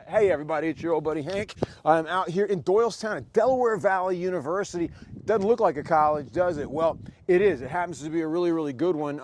Hey everybody, it's your old buddy Hank. I'm out here in Doylestown at Delaware Valley University. Doesn't look like a college, does it? Well, it is. It happens to be a really, really good one.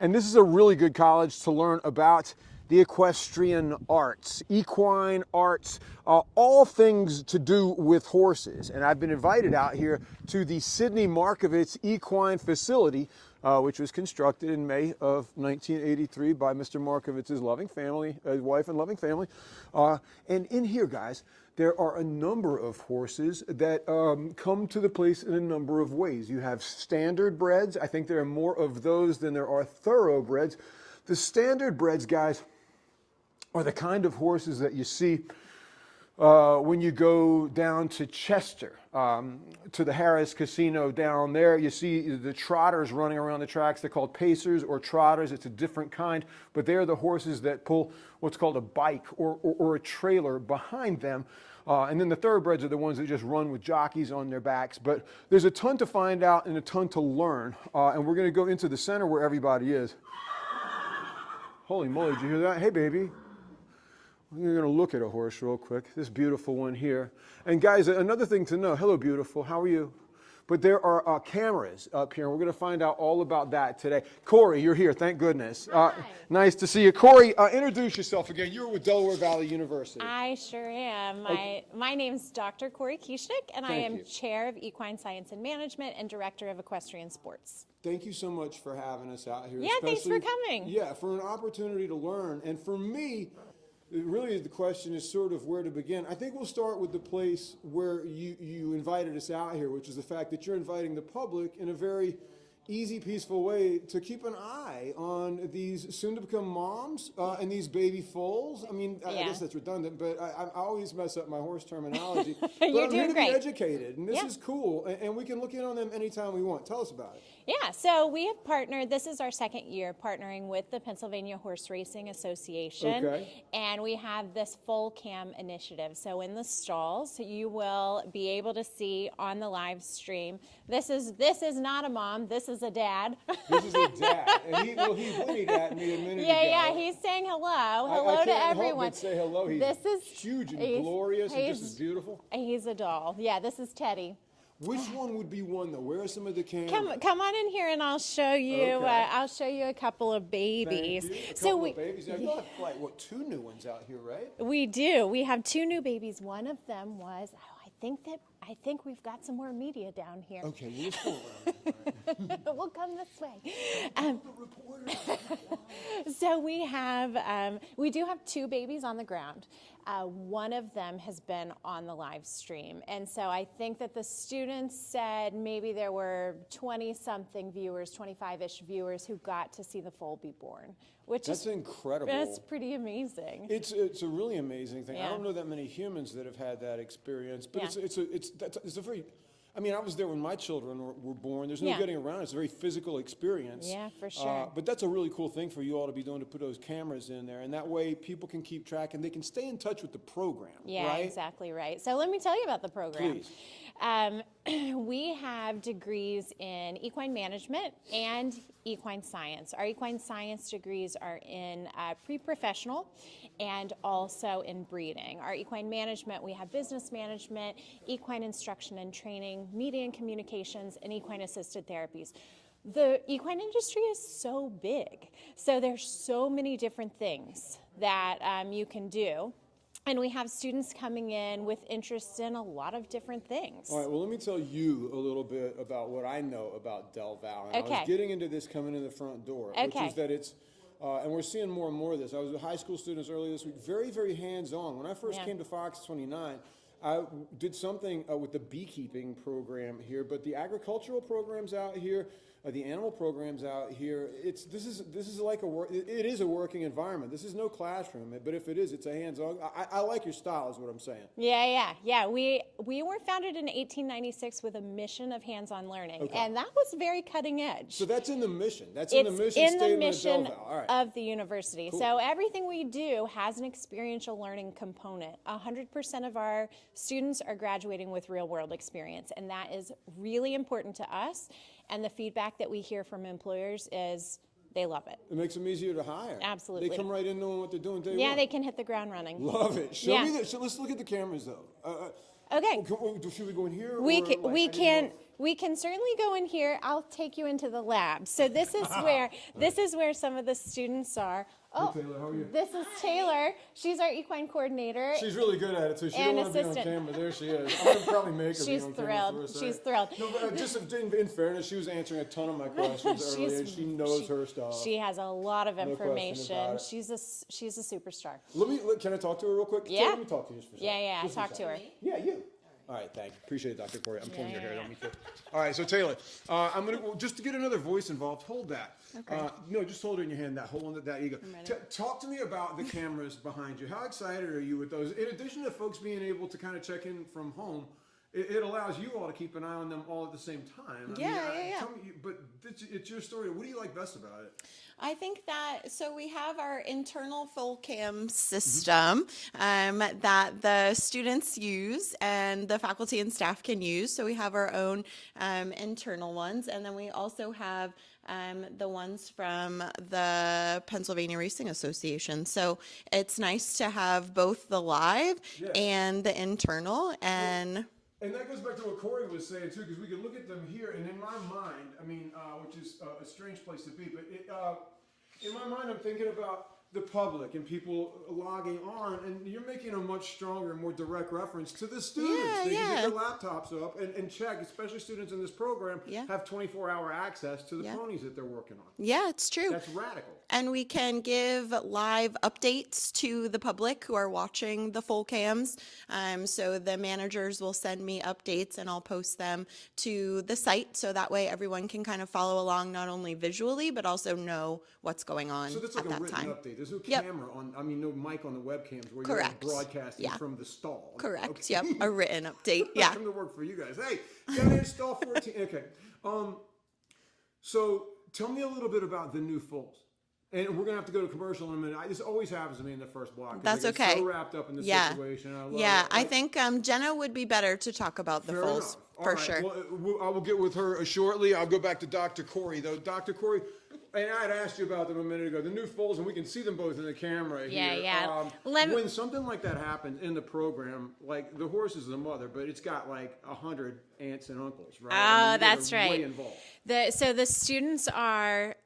And this is a really good college to learn about the equestrian arts, equine arts, all things to do with horses. And I've been invited out here to the Sidney Markovitz Equine Facility, which was constructed in May of 1983 by Mr. Markovitz's loving family, his wife and loving family. And in here, guys, there are a number of horses that come to the place in a number of ways. You have standard breds. I think there are more of those than there are thoroughbreds. The standard breds, guys, are the kind of horses that you see when you go down to Chester, to the Harris Casino down there. You see the trotters running around the tracks. They're called pacers or trotters. It's a different kind, but they're the horses that pull what's called a bike or a trailer behind them. And then the thoroughbreds are the ones that just run with jockeys on their backs. But there's a ton to find out and a ton to learn. And we're going to go into the center where everybody is. Holy moly, did you hear that? Hey, baby. We're going to look at a horse real quick. This beautiful one here. And guys, another thing to know. Hello, beautiful. How are you? But there are cameras up here, and we're going to find out all about that today. Corey, you're here. Thank goodness. Nice to see you. Corey, introduce yourself again. You're with Delaware Valley University. I sure am. My name's Dr. Corey Kieschnick, and I am Chair of Equine Science and Management and Director of Equestrian Sports. Thank you so much for having us out here. Yeah, thanks for coming. Yeah, for an opportunity to learn. And for me, really, the question is sort of where to begin. I think we'll start with the place where you invited us out here, which is the fact that you're inviting the public in a very easy, peaceful way to keep an eye on these soon-to-become moms and these baby foals. I mean, I guess that's redundant, but I always mess up my horse terminology. But You're I'm doing here to great. be educated, and this is cool, and we can look in on them anytime we want. Tell us about it. Yeah, so we have partnered, this is our second year partnering with the Pennsylvania Horse Racing Association, and we have this full cam initiative. So in the stalls, you will be able to see on the live stream, this is not a mom, this is a dad. This is a dad, and he whinnied at me a minute ago. Yeah, he's saying hello to everyone. I can't help but say hello. He's huge and glorious and just as beautiful. He's a doll. Yeah, this is Teddy. Which one would be one though? Where are some of the cameras? Come on in here and I'll show you. I'll show you a couple of babies. A couple of babies. Now, you have like what, 2 new ones out here, right? We do. We have 2 new babies. One of them was. I think we've got some more media down here. Okay, we'll just go around. We'll come this way. So we do have 2 babies on the ground. One of them has been on the live stream. And so I think that the students said maybe there were 20-something viewers, 25-ish viewers who got to see the foal be born. That's incredible. That's pretty amazing. It's a really amazing thing. I don't know that many humans that have had that experience, but it's a very, I mean, I was there when my children were born. There's no getting around it. It's a very physical experience. Yeah, for sure. But that's a really cool thing for you all to be doing, to put those cameras in there. And that way people can keep track and they can stay in touch with the program, right? Exactly right. So let me tell you about the program. Please. We have degrees in equine management and equine science. Our equine science degrees are in pre-professional and also in breeding. Our equine management, we have business management, equine instruction and training, media and communications, and equine assisted therapies. The equine industry is so big, so there's so many different things that you can do. And we have students coming in with interest in a lot of different things. All right, well, let me tell you a little bit about what I know about DelVal. And I was getting into this coming in the front door, which is that it's, and we're seeing more and more of this. I was with high school students earlier this week, very, very hands-on. When I first came to Fox29, I did something with the beekeeping program here, but the agricultural programs out here, the animal programs out here, this is like it is a working environment. This is no classroom, but if it is, it's a hands-on. I like your style, is what I'm saying. Yeah. We were founded in 1896 with a mission of hands-on learning, and that was very cutting edge. So that's in the mission. That's in the mission DelVal. of the university. Cool. So everything we do has an experiential learning component. 100% of our students are graduating with real-world experience, and that is really important to us. And the feedback that we hear from employers is They love it. It makes them easier to hire. Absolutely. They come right in knowing what they're doing day Yeah, one. they can hit the ground running. Love it. Show me that. So let's look at the cameras, though. Okay. Should we go in here? We can certainly go in here. I'll take you into the lab. So this is where some of the students are. Oh, hey, Taylor, how are you? This is Taylor. She's our equine coordinator. She's really good at it, so she don't want to be on camera. There she is. I'm going to probably make her be on camera for a second. She's thrilled. No, but just in fairness, she was answering a ton of my questions earlier. She knows her stuff. She has a lot of information. About it. She's a superstar. Can I talk to her real quick? Yeah. Let me talk to you just for a second. Yeah. Talk to her. Yeah, you. All right, thank you. Appreciate it, Dr. Corey. I'm pulling your hair. Don't be careful. All right, so Taylor, I'm gonna just to get another voice involved. Hold that. Okay. No, just hold it in your hand. That hold on that. You go. Talk to me about the cameras behind you. How excited are you with those? In addition to folks being able to kind of check in from home, it allows you all to keep an eye on them all at the same time. Tell me, but it's your story. What do you like best about it? I think that, so we have our internal full cam system that the students use and the faculty and staff can use. So we have our own internal ones. And then we also have the ones from the Pennsylvania Racing Association. So it's nice to have both the live and the internal. And that goes back to what Corey was saying too, because we can look at them here, and in my mind, I mean, which is a strange place to be, but in my mind, I'm thinking about the public and people logging on, and you're making a much stronger, more direct reference to the students. They can get their laptops up and check, especially students in this program have 24-hour access to the ponies that they're working on. Yeah, it's true. That's radical. And we can give live updates to the public who are watching the full cams. So the managers will send me updates and I'll post them to the site. So that way everyone can kind of follow along, not only visually, but also know what's going on so that's like at that written time. Update. There's no camera on, no mic on the webcams where you're broadcasting from the stall. Correct. Okay. Yep. A written update. Yeah. Come to work for you guys. Hey, got in stall 14. Okay. So tell me a little bit about the new foals. And we're gonna have to go to commercial in a minute. This always happens to me in the first block. That's I get okay. So wrapped up in the situation. I love it. I think Jenna would be better to talk about the foals for sure. Well, I will get with her shortly. I'll go back to Dr. Corey though. Dr. Corey, and I had asked you about them a minute ago. The new foals, and we can see them both in the camera here. Yeah. When something like that happens in the program, like the horse is the mother, but it's got like 100 aunts and uncles, right? Oh, that's right. Way involved. So the students are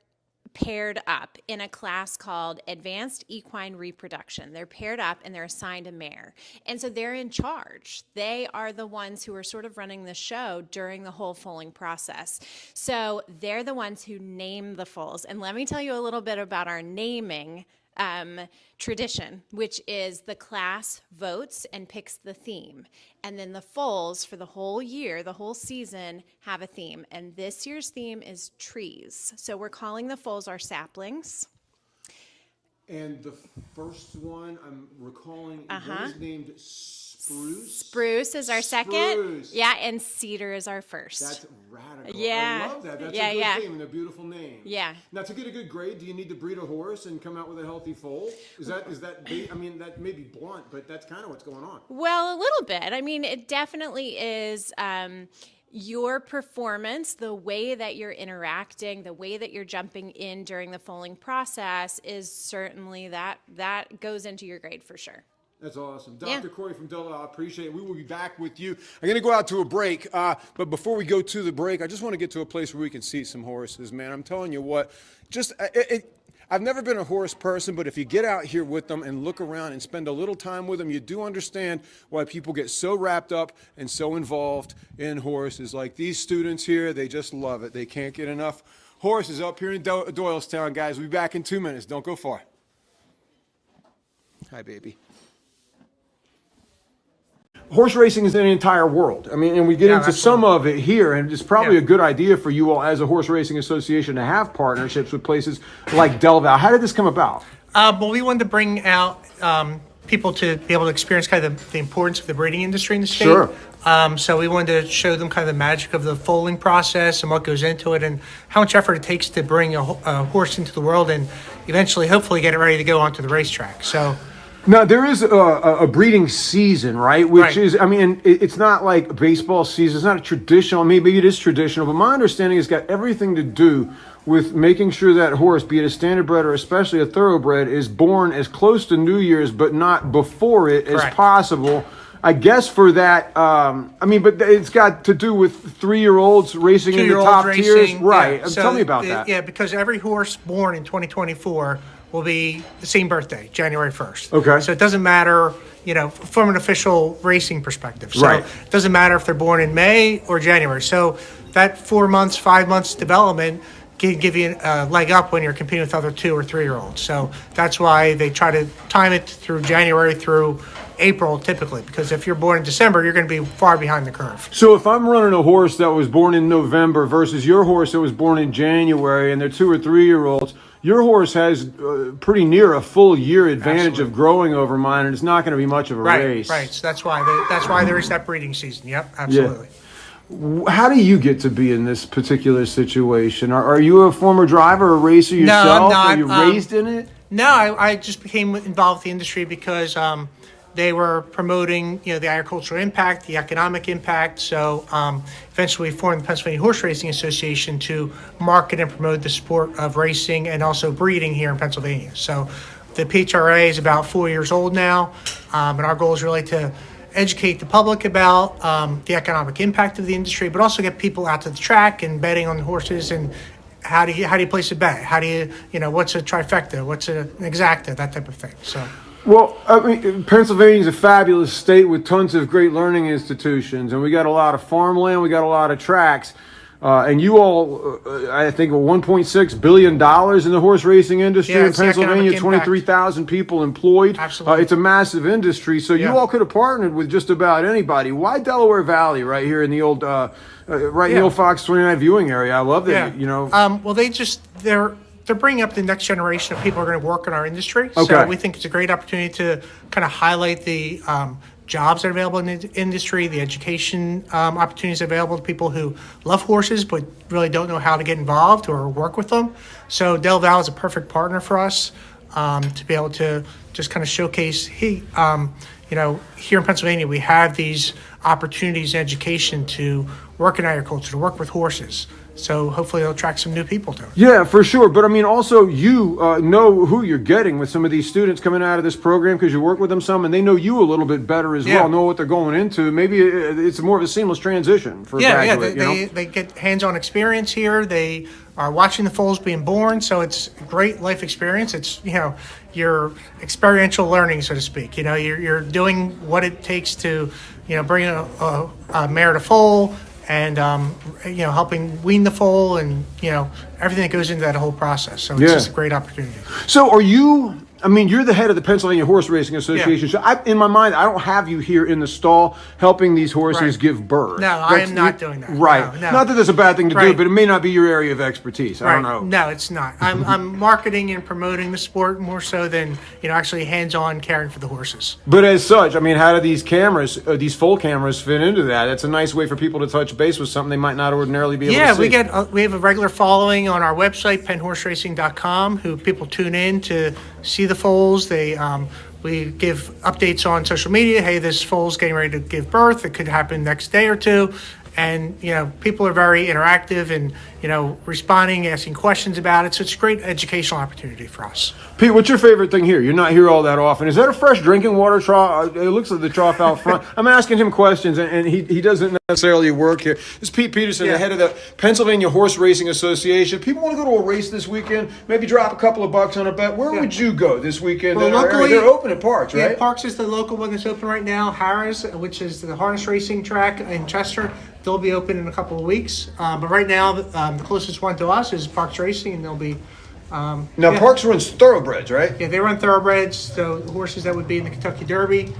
paired up in a class called Advanced Equine Reproduction. They're paired up and they're assigned a mare. And so they're in charge. They are the ones who are sort of running the show during the whole foaling process. So they're the ones who name the foals. And let me tell you a little bit about our naming tradition, which is the class votes and picks the theme. And then the foals for the whole year, the whole season, have a theme. And this year's theme is trees. So we're calling the foals our saplings. And the first one, I'm recalling, was named Spruce. Spruce is our second. Yeah, and Cedar is our first. That's radical. Yeah. I love that. That's a good theme and a beautiful name. Yeah. Now, to get a good grade, do you need to breed a horse and come out with a healthy foal? I mean, that may be blunt, but that's kind of what's going on. Well, a little bit. I mean, it definitely is. Your performance, the way that you're interacting, the way that you're jumping in during the foaling process is certainly that goes into your grade for sure. That's awesome. Dr. Corey from DelVal, I appreciate it. We will be back with you. I'm going to go out to a break, but before we go to the break, I just want to get to a place where we can see some horses, man. I'm telling you what, I've never been a horse person, but if you get out here with them and look around and spend a little time with them, you do understand why people get so wrapped up and so involved in horses. Like these students here, they just love it. They can't get enough horses up here in Doylestown, guys. We'll be back in 2 minutes. Don't go far. Hi, baby. Horse racing is an entire world. I mean, and we get into some of it here, and it's probably a good idea for you all as a horse racing association to have partnerships with places like DelVal. How did this come about? Well, we wanted to bring out people to be able to experience kind of the importance of the breeding industry in the state. Sure. So we wanted to show them kind of the magic of the foaling process and what goes into it and how much effort it takes to bring a horse into the world and eventually, hopefully, get it ready to go onto the racetrack. So. Now, there is a breeding season, right? Which is, I mean, it's not like baseball season. It's not a traditional. Maybe it is traditional, but my understanding has got everything to do with making sure that horse, be it a standardbred or especially a thoroughbred, is born as close to New Year's but not before it as possible. I guess for that, but it's got to do with 3-year-olds racing in the top tiers. Right. Yeah. So tell me about that. Yeah, because every horse born in 2024 will be the same birthday, January 1st. Okay. So it doesn't matter, from an official racing perspective. So Right. it doesn't matter if they're born in May or January. So that 4 months, 5 months development can give you a leg up when you're competing with other 2 or 3-year-olds. So that's why they try to time it through January through April typically, because if you're born in December, you're going to be far behind the curve. So if I'm running a horse that was born in November versus your horse that was born in January and they're 2 or 3-year-olds, your horse has pretty near a full year advantage of growing over mine, and it's not going to be much of a race. Right. So that's why there is that breeding season. Yep, absolutely. Yeah. How do you get to be in this particular situation? Are you a former driver or racer yourself? No, I'm not. Are you raised in it? No, I just became involved with the industry because they were promoting, the agricultural impact, the economic impact. So eventually we formed the Pennsylvania Horse Racing Association to market and promote the sport of racing and also breeding here in Pennsylvania. So the PHRA is about 4 years old now, and our goal is really to educate the public about the economic impact of the industry, but also get people out to the track and betting on the horses and how do you place a bet? How do you, what's a trifecta? What's an exacta? That type of thing. So. Well, Pennsylvania is a fabulous state with tons of great learning institutions, and we got a lot of farmland, we got a lot of tracks, and you all, I think, $1.6 billion in the horse racing industry in Pennsylvania, 23,000 people employed. Absolutely. It's a massive industry, so you all could have partnered with just about anybody. Why Delaware Valley right here in the old, in the old Fox29 viewing area? I love that, Well, they're bringing up the next generation of people who are going to work in our industry. Okay. So we think it's a great opportunity to kind of highlight the jobs that are available in the industry, the education opportunities available to people who love horses but really don't know how to get involved or work with them. So DelVal is a perfect partner for us to be able to just kind of showcase, here in Pennsylvania, we have these opportunities in education to work in agriculture, to work with horses. So hopefully it'll attract some new people to it. Yeah, for sure. But also you know who you're getting with some of these students coming out of this program because you work with them some, and they know you a little bit better as well, know what they're going into. Maybe it's more of a seamless transition for a graduate. They get hands-on experience here. They are watching the foals being born, so it's a great life experience. It's, your experiential learning, so to speak. You're doing what it takes to, bring a mare to foal, and helping wean the foal and everything that goes into that whole process. So it's just a great opportunity. So are you? You're the head of the Pennsylvania Horse Racing Association. So in my mind, I don't have you here in the stall helping these horses give birth. No, I am not doing that. Right. No. Not that that's a bad thing to do, but it may not be your area of expertise. I don't know. No, it's not. I'm marketing and promoting the sport more so than actually hands-on caring for the horses. But as such, how do these cameras, these full cameras, fit into that? That's a nice way for people to touch base with something they might not ordinarily be able to see. Yeah, we have a regular following on our website, PennHorseRacing.com, who people tune in to see the foals. We give updates on social media. Hey, this foal's getting ready to give birth. It could happen next day or two. And, people are very interactive and, responding, asking questions about it. So it's a great educational opportunity for us. Pete, what's your favorite thing here? You're not here all that often. Is that a fresh drinking water trough? It looks like the trough out front. I'm asking him questions, and he doesn't necessarily work here. This is Pete Peterson, the head of the Pennsylvania Horse Racing Association. People want to go to a race this weekend, maybe drop a couple of bucks on a bet. Where would you go this weekend? Well, locally, they're open at Parks, right? Yeah, Parks is the local one that's open right now. Harris, which is the harness racing track in Chester, they'll be open in a couple of weeks. But right now, the closest one to us is Parks Racing, and they'll be... Parks runs thoroughbreds, right? Yeah, they run thoroughbreds, so horses that would be in the Kentucky Derby.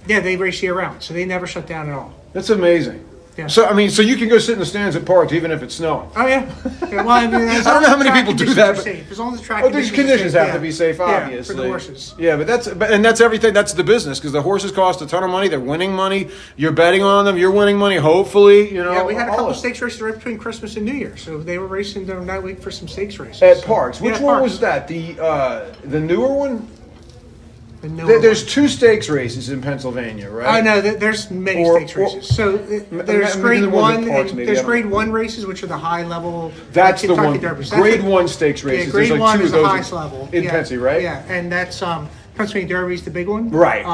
They race year-round, so they never shut down at all. That's amazing. Yeah. So you can go sit in the stands at Parks even if it's snowing. Oh yeah. Well, I don't know how many people do that. As long as the track these conditions have to be safe, obviously. For the horses. Yeah, but that's everything. That's the business because the horses cost a ton of money. They're winning money. You're betting on them. You're winning money. Hopefully, Yeah, we had a couple of stakes races right between Christmas and New Year, so they were racing during that week for some stakes races at Parks. Which one Parks. was that? The newer one? The newer There's one. 2 stakes races in Pennsylvania, right? Oh no, there's many Or- stakes races. So there's maybe grade the ones one. in parks, maybe. There's I don't grade know. 1 races, which are the high level. That's the Kentucky one. Derbies. That's Grade the- 1 stakes races. Yeah, grade There's like 1 2 is of the those highest level. in Pennsy, right? Yeah, and that's Pennsylvania Derby's the big one. Right.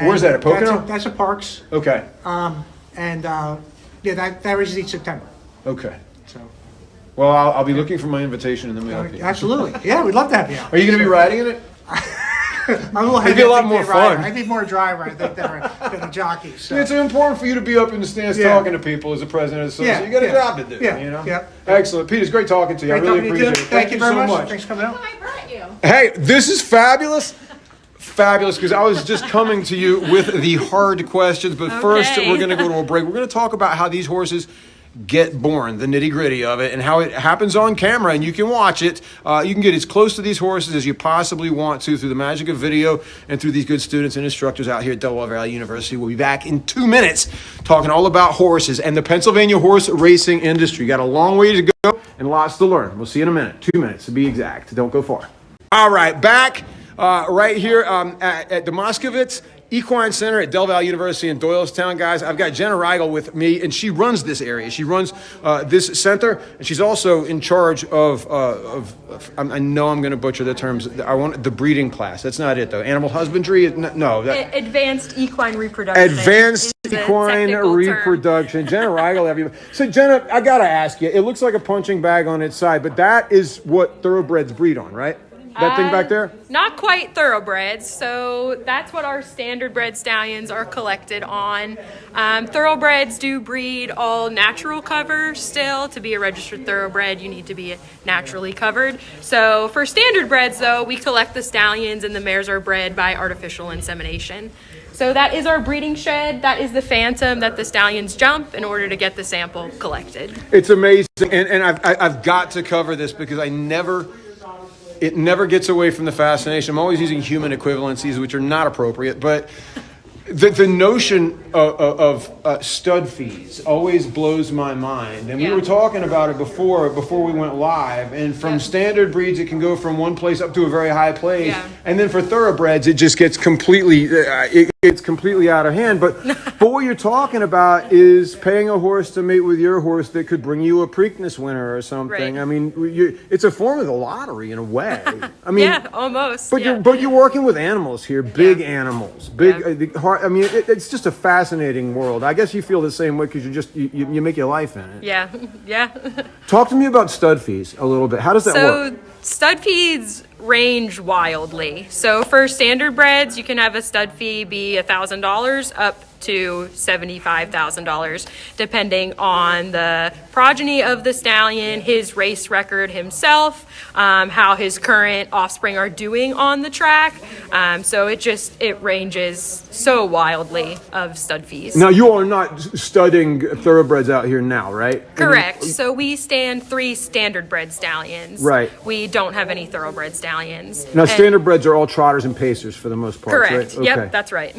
Where's that, at Pocono? That's a Parks. Okay. And yeah, that race is each September. Okay. So Well, I'll be looking for my invitation in the mail. Pete. absolutely, yeah, we'd love to have you out. Are you going to be riding in it? I'm a little It'd be a lot more rider. fun. I'd be more a driver, I think, than a jockey. So. It's important for you to be up in the stands Yeah. talking to people as the president of the association. You got a job to do. Yeah, You know? yeah. Excellent. Pete, it's great talking to you. Great I really talking to you, appreciate too. it. Thank you very so much. Thanks for coming out. I brought you. Hey, this is fabulous. Fabulous, because I was just coming to you with the hard questions. But first, Okay. we're going to go to a break. We're going to talk about how these horses get born, the nitty gritty of it, and how it happens on camera, and you can watch it. You can get as close to these horses as you possibly want to through the magic of video and through these good students and instructors out here at DelVal Valley University. We'll be back in 2 minutes talking all about horses and the Pennsylvania horse racing industry. Got a long way to go and lots to learn. We'll see you in a minute. 2 minutes to be exact. Don't go far. All right, back right here at the Moskovitz Equine Center at DelVal University in Doylestown, guys. I've got Jenna Reigel with me, and she runs this area. She runs this center, and she's also in charge of I know I'm going to butcher the terms. I want the breeding class. That's not it, though. Animal husbandry? No. Advanced equine reproduction. Advanced is a equine technical term. reproduction. Jenna Reigel, everybody. So, Jenna, I got to ask you, it looks like a punching bag on its side, but that is what thoroughbreds breed on, right? That thing back there? Not quite thoroughbreds. So that's what our standard bred stallions are collected on. Thoroughbreds do breed all natural cover still. To be a registered thoroughbred, you need to be naturally covered. So for standard breds, though, we collect the stallions and the mares are bred by artificial insemination. So that is our breeding shed. That is the phantom that the stallions jump in order to get the sample collected. It's amazing. And I've got to cover this because it never gets away from the fascination. I'm always using human equivalencies, which are not appropriate, but the notion of stud fees always blows my mind. And we were talking about it before we went live. And from standard breeds, it can go from one place up to a very high place. Yeah. And then for thoroughbreds, it just gets completely out of hand. But what you're talking about is paying a horse to mate with your horse that could bring you a Preakness winner or something. Right. I mean, it's a form of the lottery in a way. I mean, Yeah, almost. But you're working with animals here, big animals, big. I mean, it's just a fascinating world. I guess you feel the same way because you make your life in it. Yeah. Talk to me about stud fees a little bit. How does that work? So stud fees range wildly. So for standard breds, you can have a stud fee be $1,000 up to $75,000, depending on the progeny of the stallion, his race record himself, how his current offspring are doing on the track. So it ranges so wildly of stud fees. Now, you are not studying thoroughbreds out here now, right? Correct. So we stand 3 standard bred stallions. Right. We don't have any thoroughbred stallions. Now, And- standard breds are all trotters and pacers for the most part, Correct. right? Yep, that's right.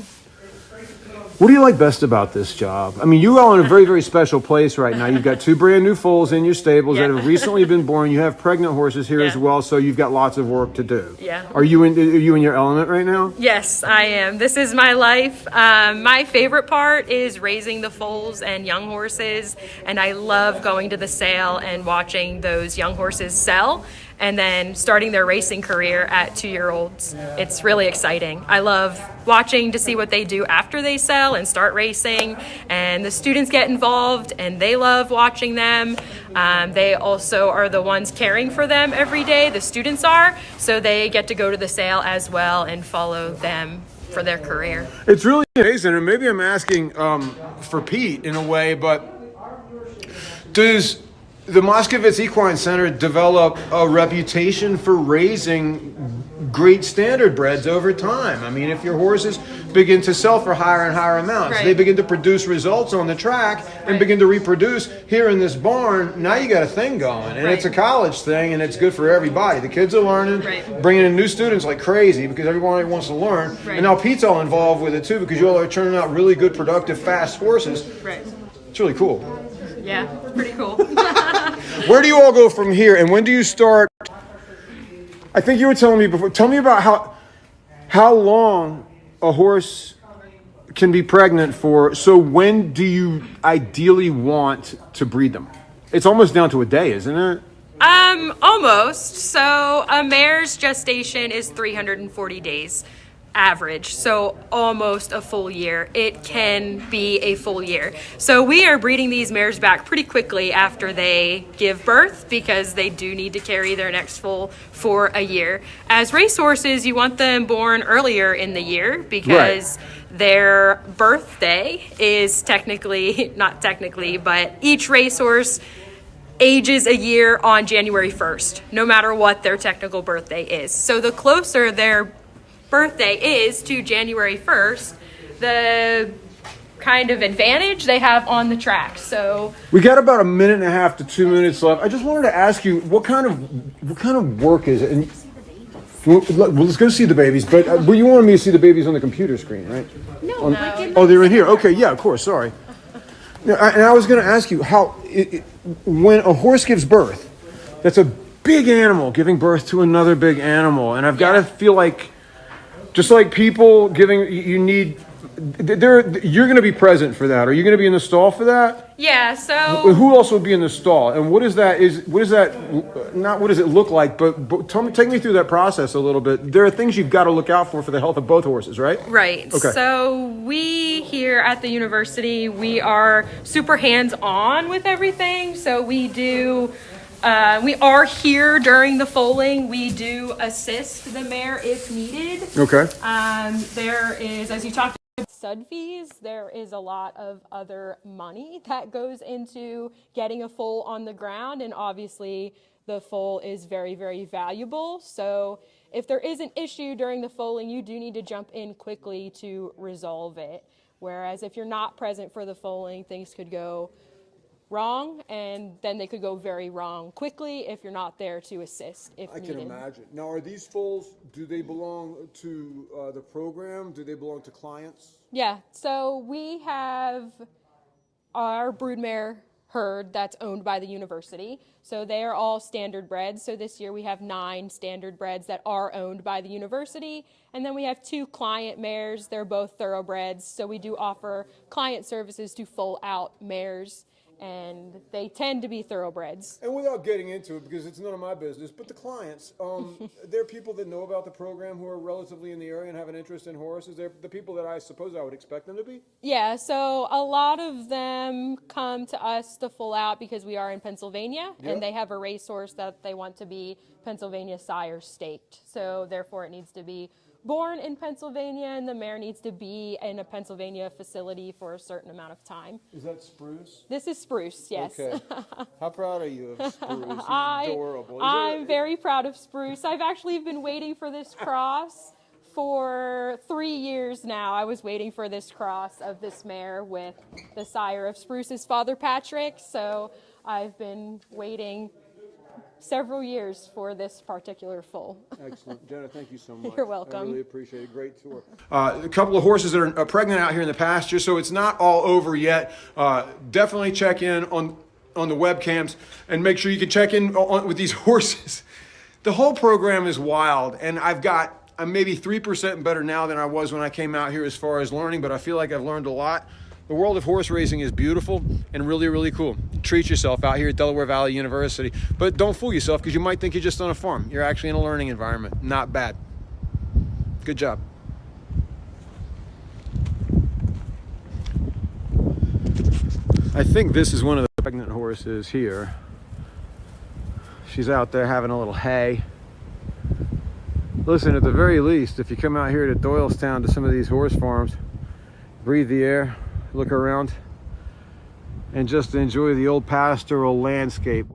What do you like best about this job? I mean, you are in a very, very special place right now. You've got 2 brand new foals in your stables that have recently been born. You have pregnant horses here as well, so you've got lots of work to do. Yeah. Are you in your element right now? Yes, I am. This is my life. My favorite part is raising the foals and young horses, and I love going to the sale and watching those young horses sell and then starting their racing career at 2-year-olds. It's really exciting. I love watching to see what they do after they sell and start racing, and the students get involved and they love watching them. They also are the ones caring for them every day, the students are, so they get to go to the sale as well and follow them for their career. It's really amazing, and maybe I'm asking for Pete in a way, but does the Moskovitz Equine Center develop a reputation for raising great standard breds over time? I mean, if your horses begin to sell for higher and higher amounts, Right. they begin to produce results on the track and begin to reproduce here in this barn, now you got a thing going. And it's a college thing, and it's good for everybody. The kids are learning, bringing in new students like crazy because everybody wants to learn. And now Pete's all involved with it too because you all are turning out really good, productive, fast horses. Right. It's really cool. Yeah, it's pretty cool. Where do you all go from here, and when do you start? I think you were telling me before. Tell me about how long a horse can be pregnant for. So when do you ideally want to breed them? It's almost down to a day, isn't it? Almost. So a mare's gestation is 340 days average, so almost a full year. It can be a full year. So we are breeding these mares back pretty quickly after they give birth because they do need to carry their next foal for a year. As racehorses, you want them born earlier in the year because their birthday is technically, not technically, but each racehorse ages a year on January 1st, no matter what their technical birthday is. So the closer their birthday is to January 1st, the kind of advantage they have on the track. So we got about 1.5 to 2 minutes left. I just wanted to ask you, what kind of work is it? And well, let's go see the babies. But you wanted me to see the babies on the computer screen, right? No. Oh, they're in here. Okay, yeah, of course. Sorry. And I was going to ask you how, when a horse gives birth, that's a big animal giving birth to another big animal, and I've got to feel like, just like people giving, you're going to be present for that. Are you going to be in the stall for that? yeah, so Who else will be in the stall? And what does it look like? But take me through that process a little bit. There are things you've got to look out for the health of both horses, right? right. Okay. So we here at the university, we are super hands-on with everything. So we are here during the foaling. We do assist the mare if needed. Okay. There is, as you talked about stud fees, there is a lot of other money that goes into getting a foal on the ground, and obviously the foal is very, very valuable. So if there is an issue during the foaling, you do need to jump in quickly to resolve it. Whereas if you're not present for the foaling, things could go wrong, and then they could go very wrong quickly if you're not there to assist if needed. I can imagine. Now, are these foals, do they belong to the program? Do they belong to clients? Yeah, so we have our broodmare herd that's owned by the university. So they are all standard breds. So this year we have 9 standard breds that are owned by the university. And then we have 2 client mares. They're both thoroughbreds. So we do offer client services to foal out mares, and they tend to be thoroughbreds. And without getting into it, because it's none of my business, but the clients, they're people that know about the program who are relatively in the area and have an interest in horses. They're the people that I suppose I would expect them to be. Yeah, so a lot of them come to us to foal out because we are in Pennsylvania, Yep. and they have a racehorse that they want to be Pennsylvania sire staked. So therefore it needs to be born in Pennsylvania, and the mare needs to be in a Pennsylvania facility for a certain amount of time. Is that Spruce? This is Spruce, yes. Okay. How proud are you of Spruce? He's adorable. I'm very proud of Spruce. I've actually been waiting for this cross for 3 years now. I was waiting for this cross of this mare with the sire of Spruce's father, Patrick. So I've been waiting several years for this particular foal. Excellent. Jenna, thank you so much. You're welcome. I really appreciate it. Great tour. A couple of horses that are pregnant out here in the pasture, so it's not all over yet. Definitely check in on the webcams and make sure you can check in with these horses. The whole program is wild, and I'm maybe 3% better now than I was when I came out here as far as learning, but I feel like I've learned a lot. The world of horse racing is beautiful and really, really cool. Treat yourself out here at Delaware Valley University. But don't fool yourself, because you might think you're just on a farm. You're actually in a learning environment. Not bad. Good job. I think this is one of the pregnant horses here. She's out there having a little hay. Listen, at the very least, if you come out here to Doylestown to some of these horse farms, breathe the air, look around, and just enjoy the old pastoral landscape.